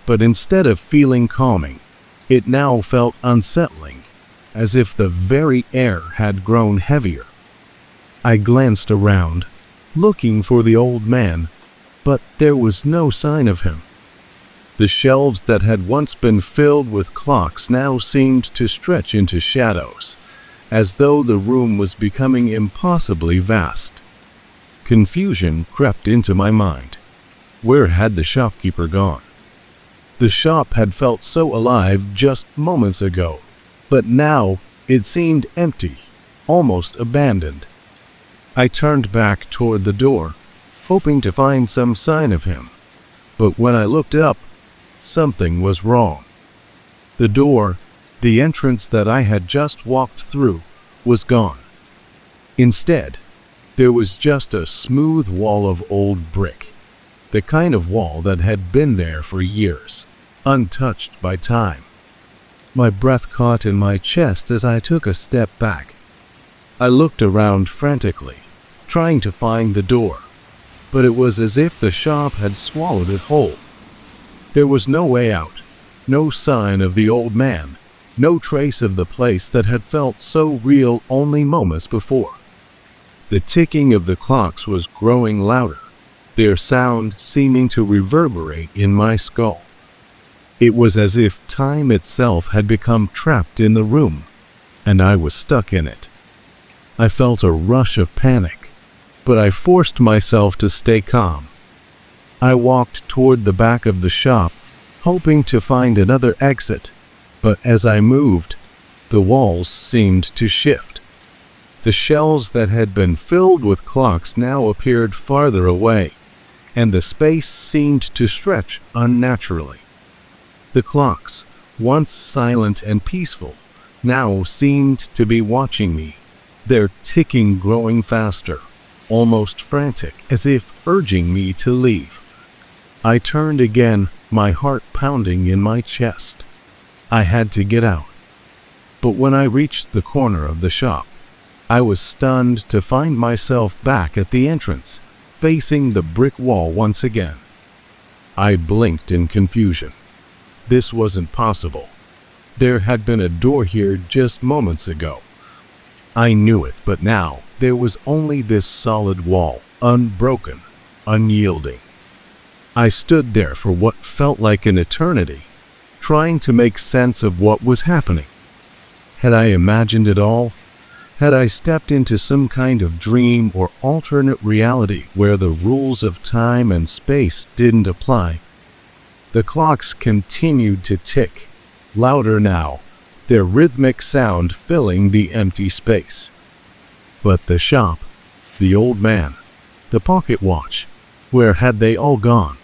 but instead of feeling calming, it now felt unsettling, as if the very air had grown heavier. I glanced around, looking for the old man, but there was no sign of him. The shelves that had once been filled with clocks now seemed to stretch into shadows, as though the room was becoming impossibly vast. Confusion crept into my mind. Where had the shopkeeper gone? The shop had felt so alive just moments ago, but now it seemed empty, almost abandoned. I turned back toward the door, hoping to find some sign of him, but when I looked up, something was wrong. The door, the entrance that I had just walked through, was gone. Instead, there was just a smooth wall of old brick, the kind of wall that had been there for years, untouched by time. My breath caught in my chest as I took a step back. I looked around frantically, trying to find the door, but it was as if the shop had swallowed it whole. There was no way out, no sign of the old man, no trace of the place that had felt so real only moments before. The ticking of the clocks was growing louder, their sound seeming to reverberate in my skull. It was as if time itself had become trapped in the room, and I was stuck in it. I felt a rush of panic, but I forced myself to stay calm. I walked toward the back of the shop, hoping to find another exit, but as I moved, the walls seemed to shift. The shelves that had been filled with clocks now appeared farther away, and the space seemed to stretch unnaturally. The clocks, once silent and peaceful, now seemed to be watching me, their ticking growing faster, almost frantic, as if urging me to leave. I turned again, my heart pounding in my chest. I had to get out. But when I reached the corner of the shop, I was stunned to find myself back at the entrance, facing the brick wall once again. I blinked in confusion. This wasn't possible. There had been a door here just moments ago. I knew it, but now there was only this solid wall, unbroken, unyielding. I stood there for what felt like an eternity, trying to make sense of what was happening. Had I imagined it all? Had I stepped into some kind of dream or alternate reality where the rules of time and space didn't apply? The clocks continued to tick, louder now, their rhythmic sound filling the empty space. But the shop, the old man, the pocket watch, where had they all gone?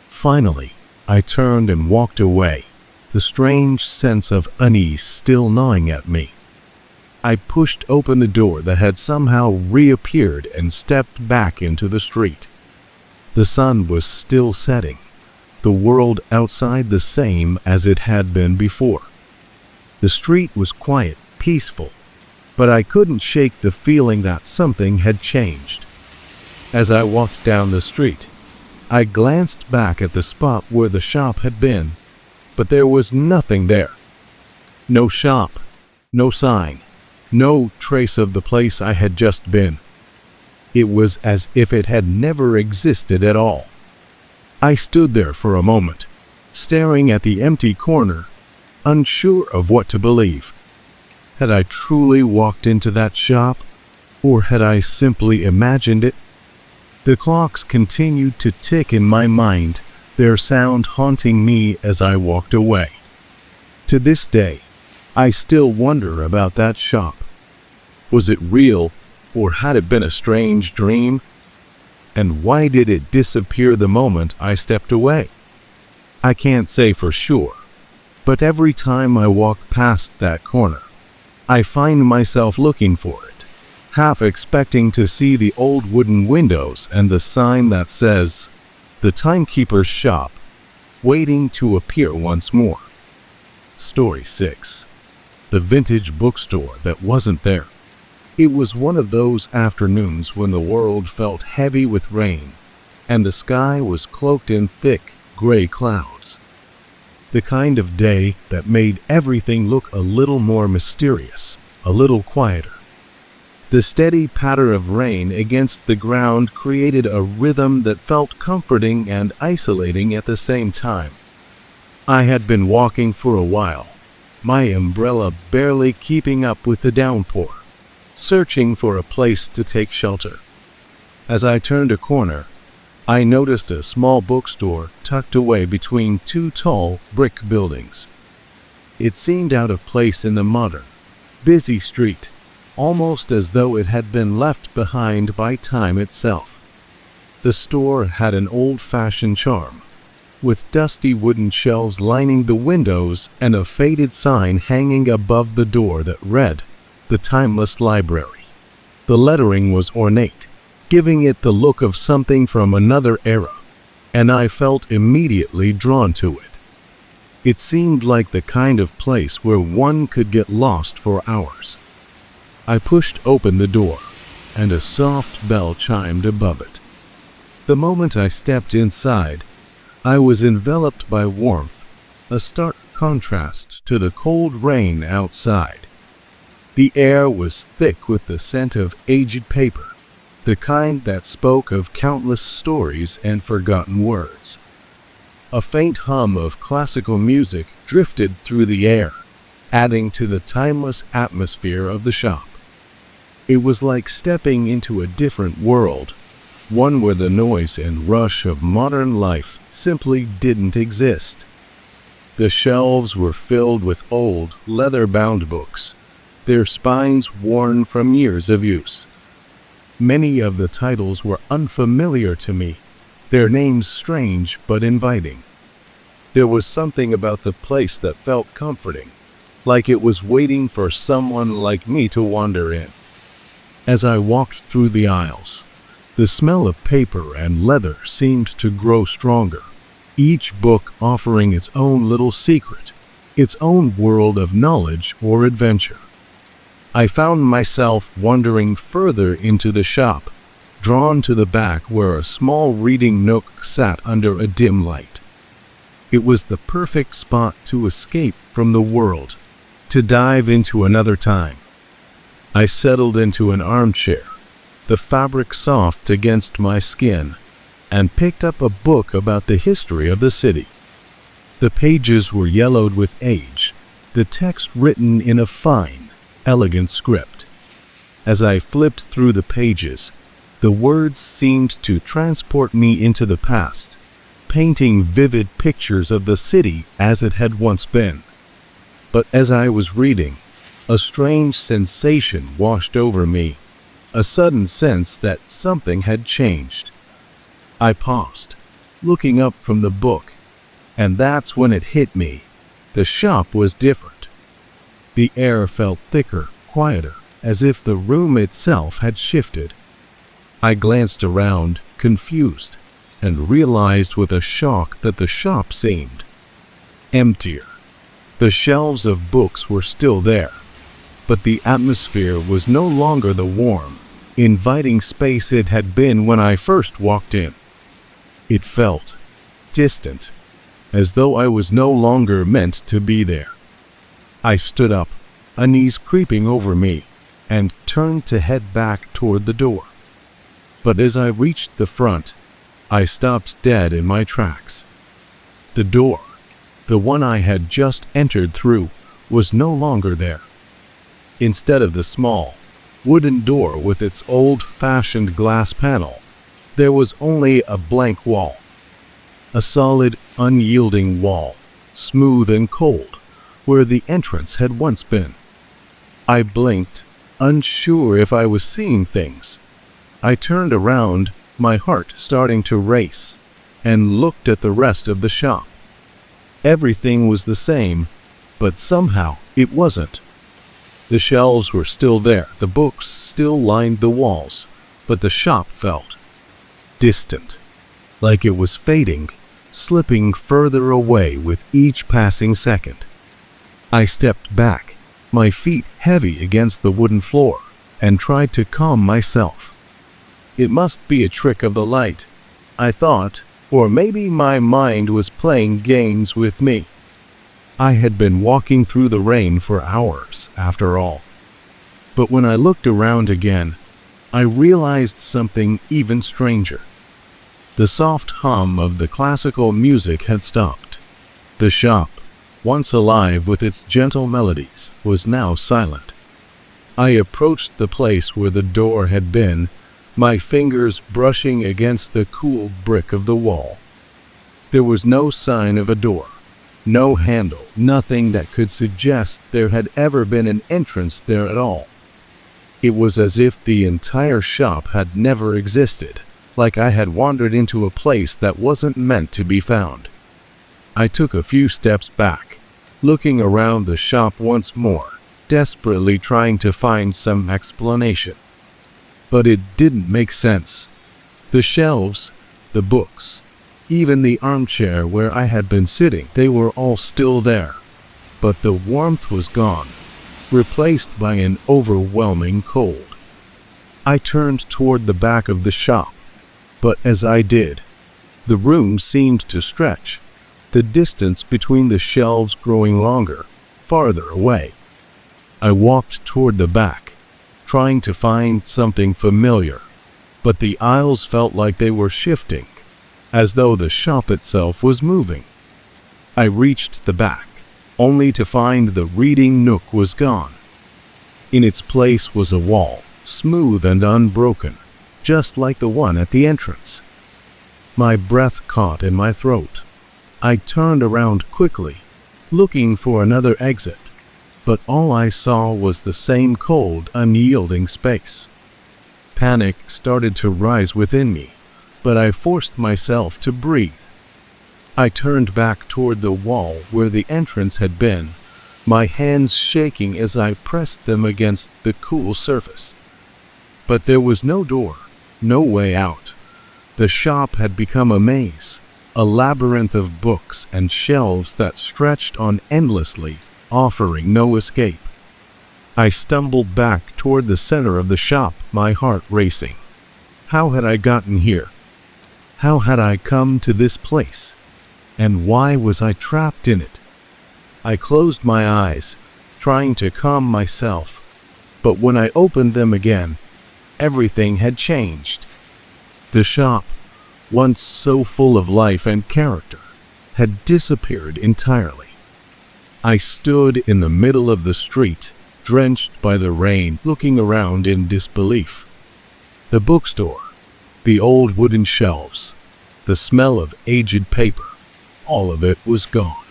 Finally, I turned and walked away, the strange sense of unease still gnawing at me. I pushed open the door that had somehow reappeared and stepped back into the street. The sun was still setting, the world outside the same as it had been before. The street was quiet, peaceful, but I couldn't shake the feeling that something had changed. As I walked down the street, I glanced back at the spot where the shop had been, but there was nothing there. No shop, no sign, no trace of the place I had just been. It was as if it had never existed at all. I stood there for a moment, staring at the empty corner, unsure of what to believe. Had I truly walked into that shop, or had I simply imagined it? The clocks continued to tick in my mind, their sound haunting me as I walked away. To this day, I still wonder about that shop. Was it real, or had it been a strange dream? And why did it disappear the moment I stepped away? I can't say for sure, but every time I walk past that corner, I find myself looking for it, half expecting to see the old wooden windows and the sign that says, "The Timekeeper's Shop," waiting to appear once more. Story 6. The vintage bookstore that wasn't there. It was one of those afternoons when the world felt heavy with rain, and the sky was cloaked in thick, gray clouds. The kind of day that made everything look a little more mysterious, a little quieter. The steady patter of rain against the ground created a rhythm that felt comforting and isolating at the same time. I had been walking for a while, my umbrella barely keeping up with the downpour, searching for a place to take shelter. As I turned a corner, I noticed a small bookstore tucked away between two tall brick buildings. It seemed out of place in the modern, busy street, almost as though it had been left behind by time itself. The store had an old-fashioned charm, with dusty wooden shelves lining the windows and a faded sign hanging above the door that read, "The Timeless Library." The lettering was ornate, giving it the look of something from another era, and I felt immediately drawn to it. It seemed like the kind of place where one could get lost for hours. I pushed open the door, and a soft bell chimed above it. The moment I stepped inside, I was enveloped by warmth, a stark contrast to the cold rain outside. The air was thick with the scent of aged paper, the kind that spoke of countless stories and forgotten words. A faint hum of classical music drifted through the air, adding to the timeless atmosphere of the shop. It was like stepping into a different world, one where the noise and rush of modern life simply didn't exist. The shelves were filled with old, leather-bound books, their spines worn from years of use. Many of the titles were unfamiliar to me, their names strange but inviting. There was something about the place that felt comforting, like it was waiting for someone like me to wander in. As I walked through the aisles, the smell of paper and leather seemed to grow stronger, each book offering its own little secret, its own world of knowledge or adventure. I found myself wandering further into the shop, drawn to the back where a small reading nook sat under a dim light. It was the perfect spot to escape from the world, to dive into another time. I settled into an armchair, the fabric soft against my skin, and picked up a book about the history of the city. The pages were yellowed with age, the text written in a fine, elegant script. As I flipped through the pages, the words seemed to transport me into the past, painting vivid pictures of the city as it had once been. But as I was reading, a strange sensation washed over me, a sudden sense that something had changed. I paused, looking up from the book, and that's when it hit me. The shop was different. The air felt thicker, quieter, as if the room itself had shifted. I glanced around, confused, and realized with a shock that the shop seemed emptier. The shelves of books were still there, but the atmosphere was no longer the warm, inviting space it had been when I first walked in. It felt distant, as though I was no longer meant to be there. I stood up, unease creeping over me, and turned to head back toward the door. But as I reached the front, I stopped dead in my tracks. The door, the one I had just entered through, was no longer there. Instead of the small, wooden door with its old-fashioned glass panel, there was only a blank wall. A solid, unyielding wall, smooth and cold, where the entrance had once been. I blinked, unsure if I was seeing things. I turned around, my heart starting to race, and looked at the rest of the shop. Everything was the same, but somehow it wasn't. The shelves were still there, the books still lined the walls, but the shop felt distant, like it was fading, slipping further away with each passing second. I stepped back, my feet heavy against the wooden floor, and tried to calm myself. It must be a trick of the light, I thought, or maybe my mind was playing games with me. I had been walking through the rain for hours, after all. But when I looked around again, I realized something even stranger. The soft hum of the classical music had stopped. The shop, once alive with its gentle melodies, was now silent. I approached the place where the door had been, my fingers brushing against the cool brick of the wall. There was no sign of a door, no handle, nothing that could suggest there had ever been an entrance there at all. It was as if the entire shop had never existed, like I had wandered into a place that wasn't meant to be found. I took a few steps back, looking around the shop once more, desperately trying to find some explanation. But it didn't make sense. The shelves, the books, even the armchair where I had been sitting, they were all still there. But the warmth was gone, replaced by an overwhelming cold. I turned toward the back of the shop, but as I did, the room seemed to stretch, the distance between the shelves growing longer, farther away. I walked toward the back, trying to find something familiar, but the aisles felt like they were shifting, as though the shop itself was moving. I reached the back, only to find the reading nook was gone. In its place was a wall, smooth and unbroken, just like the one at the entrance. My breath caught in my throat. I turned around quickly, looking for another exit, but all I saw was the same cold, unyielding space. Panic started to rise within me, but I forced myself to breathe. I turned back toward the wall where the entrance had been, my hands shaking as I pressed them against the cool surface. But there was no door, no way out. The shop had become a maze, a labyrinth of books and shelves that stretched on endlessly, offering no escape. I stumbled back toward the center of the shop, my heart racing. How had I gotten here? How had I come to this place? And why was I trapped in it? I closed my eyes, trying to calm myself, but when I opened them again, everything had changed. The shop, once so full of life and character, had disappeared entirely. I stood in the middle of the street, drenched by the rain, looking around in disbelief. The bookstore, the old wooden shelves, the smell of aged paper, all of it was gone.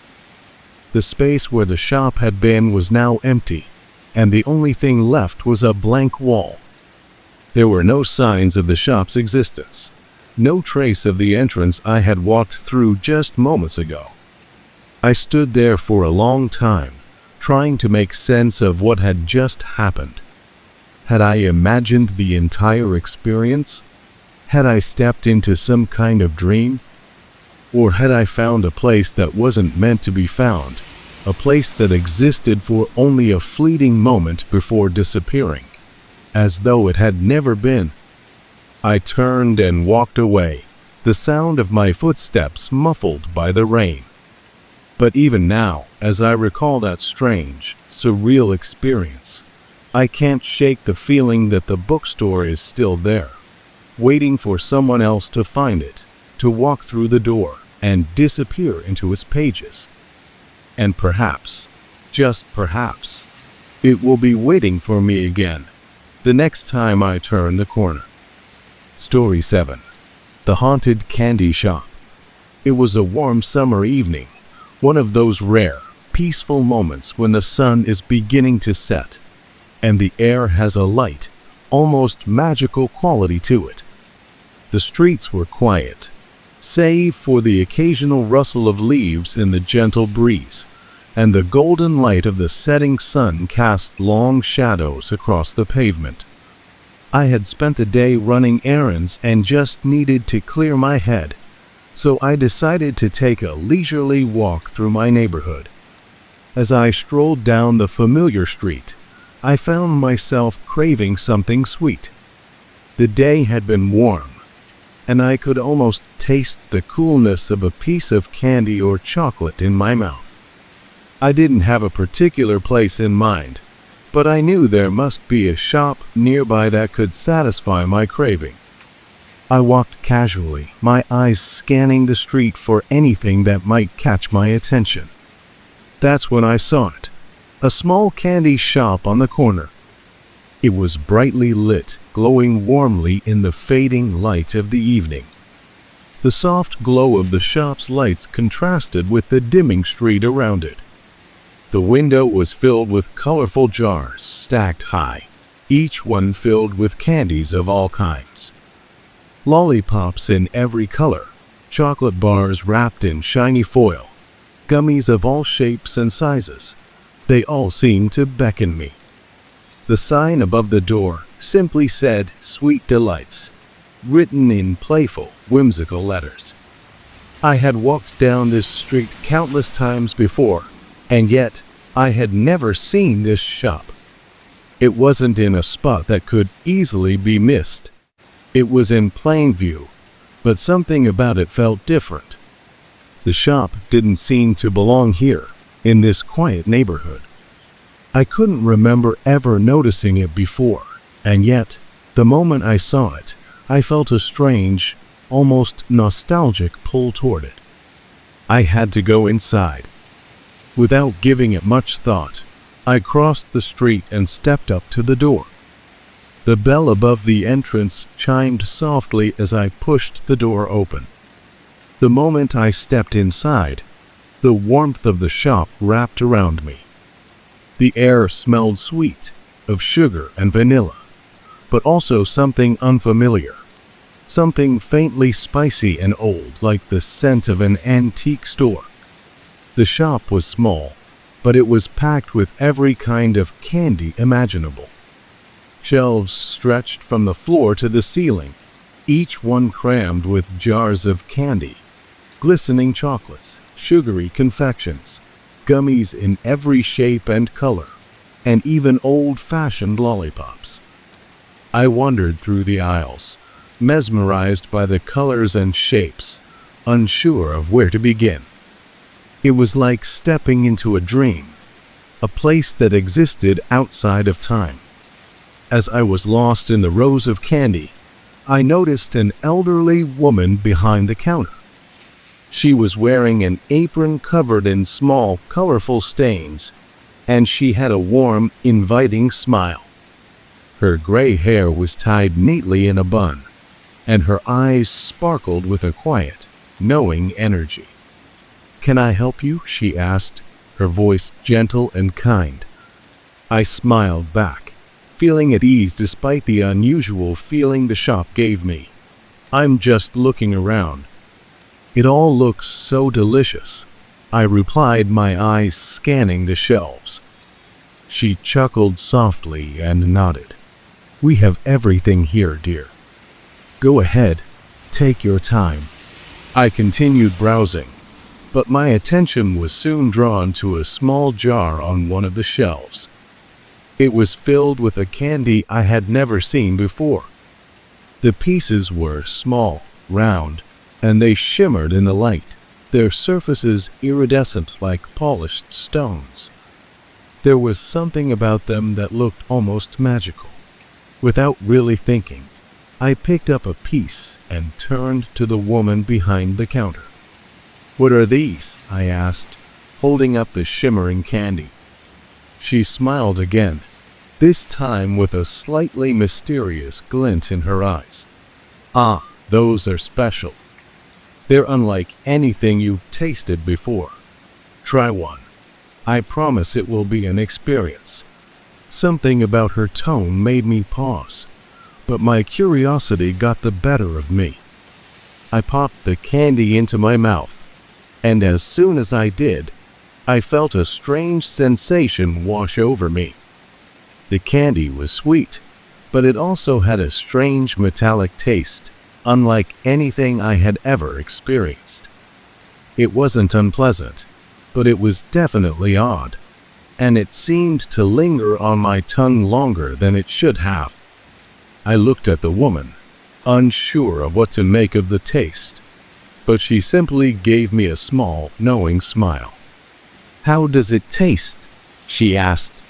The space where the shop had been was now empty, and the only thing left was a blank wall. There were no signs of the shop's existence, no trace of the entrance I had walked through just moments ago. I stood there for a long time, trying to make sense of what had just happened. Had I imagined the entire experience? Had I stepped into some kind of dream? Or had I found a place that wasn't meant to be found, a place that existed for only a fleeting moment before disappearing, as though it had never been? I turned and walked away, the sound of my footsteps muffled by the rain. But even now, as I recall that strange, surreal experience, I can't shake the feeling that the bookstore is still there, waiting for someone else to find it, to walk through the door and disappear into its pages. And perhaps, just perhaps, it will be waiting for me again, the next time I turn the corner. Story 7. The Haunted Candy Shop. It was a warm summer evening, one of those rare, peaceful moments when the sun is beginning to set, and the air has a light, almost magical quality to it. The streets were quiet, save for the occasional rustle of leaves in the gentle breeze, and the golden light of the setting sun cast long shadows across the pavement. I had spent the day running errands and just needed to clear my head, so I decided to take a leisurely walk through my neighborhood. As I strolled down the familiar street, I found myself craving something sweet. The day had been warm, and I could almost taste the coolness of a piece of candy or chocolate in my mouth. I didn't have a particular place in mind, but I knew there must be a shop nearby that could satisfy my craving. I walked casually, my eyes scanning the street for anything that might catch my attention. That's when I saw it, a small candy shop on the corner. It was brightly lit, glowing warmly in the fading light of the evening. The soft glow of the shop's lights contrasted with the dimming street around it. The window was filled with colorful jars stacked high, each one filled with candies of all kinds. Lollipops in every color, chocolate bars wrapped in shiny foil, gummies of all shapes and sizes. They all seemed to beckon me. The sign above the door simply said "Sweet Delights," written in playful, whimsical letters. I had walked down this street countless times before, and yet I had never seen this shop. It wasn't in a spot that could easily be missed. It was in plain view, but something about it felt different. The shop didn't seem to belong here, in this quiet neighborhood. I couldn't remember ever noticing it before, and yet, the moment I saw it, I felt a strange, almost nostalgic pull toward it. I had to go inside. Without giving it much thought, I crossed the street and stepped up to the door. The bell above the entrance chimed softly as I pushed the door open. The moment I stepped inside, the warmth of the shop wrapped around me. The air smelled sweet, of sugar and vanilla, but also something unfamiliar, something faintly spicy and old, like the scent of an antique store. The shop was small, but it was packed with every kind of candy imaginable. Shelves stretched from the floor to the ceiling, each one crammed with jars of candy, glistening chocolates, sugary confections, gummies in every shape and color, and even old-fashioned lollipops. I wandered through the aisles, mesmerized by the colors and shapes, unsure of where to begin. It was like stepping into a dream, a place that existed outside of time. As I was lost in the rows of candy, I noticed an elderly woman behind the counter. She was wearing an apron covered in small, colorful stains, and she had a warm, inviting smile. Her gray hair was tied neatly in a bun, and her eyes sparkled with a quiet, knowing energy. "Can I help you?" she asked, her voice gentle and kind. I smiled back, feeling at ease despite the unusual feeling the shop gave me. "I'm just looking around. It all looks so delicious," I replied, my eyes scanning the shelves. She chuckled softly and nodded. "We have everything here, dear. Go ahead, take your time." I continued browsing, but my attention was soon drawn to a small jar on one of the shelves. It was filled with a candy I had never seen before. The pieces were small, round, and they shimmered in the light, their surfaces iridescent like polished stones. There was something about them that looked almost magical. Without really thinking, I picked up a piece and turned to the woman behind the counter. "What are these?" I asked, holding up the shimmering candy. She smiled again, this time with a slightly mysterious glint in her eyes. "Ah, those are special. They're unlike anything you've tasted before. Try one. I promise it will be an experience." Something about her tone made me pause, but my curiosity got the better of me. I popped the candy into my mouth, and as soon as I did, I felt a strange sensation wash over me. The candy was sweet, but it also had a strange metallic taste, unlike anything I had ever experienced. It wasn't unpleasant, but it was definitely odd, and it seemed to linger on my tongue longer than it should have. I looked at the woman, unsure of what to make of the taste, but she simply gave me a small, knowing smile. "How does it taste?" she asked.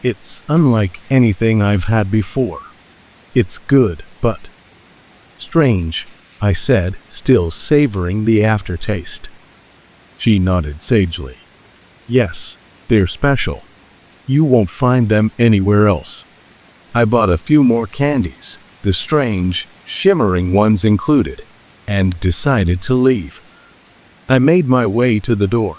"It's unlike anything I've had before. It's good, but strange," I said, still savoring the aftertaste. She nodded sagely. "Yes, they're special. You won't find them anywhere else." I bought a few more candies, the strange, shimmering ones included, and decided to leave. I made my way to the door,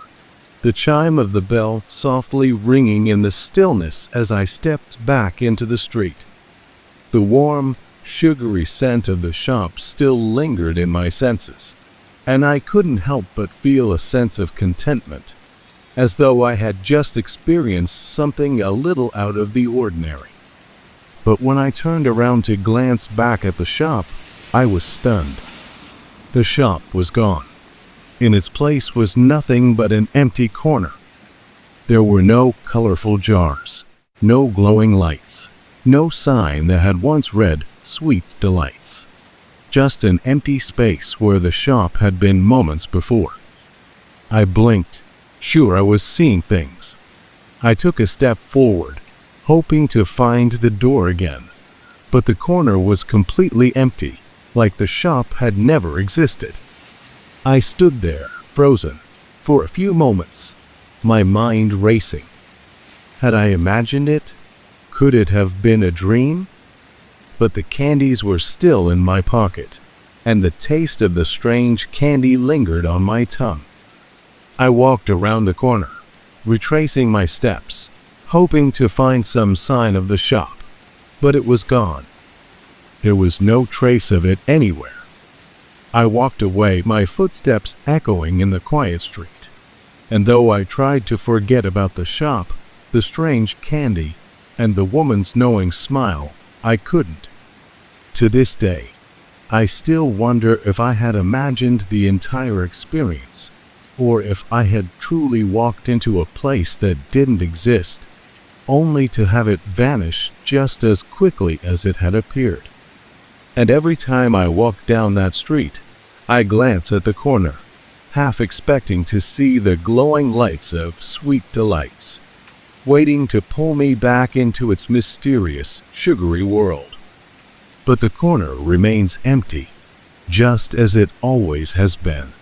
the chime of the bell softly ringing in the stillness as I stepped back into the street. The warm, sugary scent of the shop still lingered in my senses, and I couldn't help but feel a sense of contentment, as though I had just experienced something a little out of the ordinary. But when I turned around to glance back at the shop, I was stunned. The shop was gone. In its place was nothing but an empty corner. There were no colorful jars, no glowing lights, no sign that had once read "Sweet Delights." Just an empty space where the shop had been moments before. I blinked, sure I was seeing things. I took a step forward, hoping to find the door again, but the corner was completely empty, like the shop had never existed. I stood there, frozen, for a few moments, my mind racing. Had I imagined it? Could it have been a dream? But the candies were still in my pocket, and the taste of the strange candy lingered on my tongue. I walked around the corner, retracing my steps, hoping to find some sign of the shop, but it was gone. There was no trace of it anywhere. I walked away, my footsteps echoing in the quiet street, and though I tried to forget about the shop, the strange candy, and the woman's knowing smile, I couldn't. To this day, I still wonder if I had imagined the entire experience, or if I had truly walked into a place that didn't exist, only to have it vanish just as quickly as it had appeared. And every time I walk down that street, I glance at the corner, half expecting to see the glowing lights of Sweet Delights, waiting to pull me back into its mysterious, sugary world. But the corner remains empty, just as it always has been.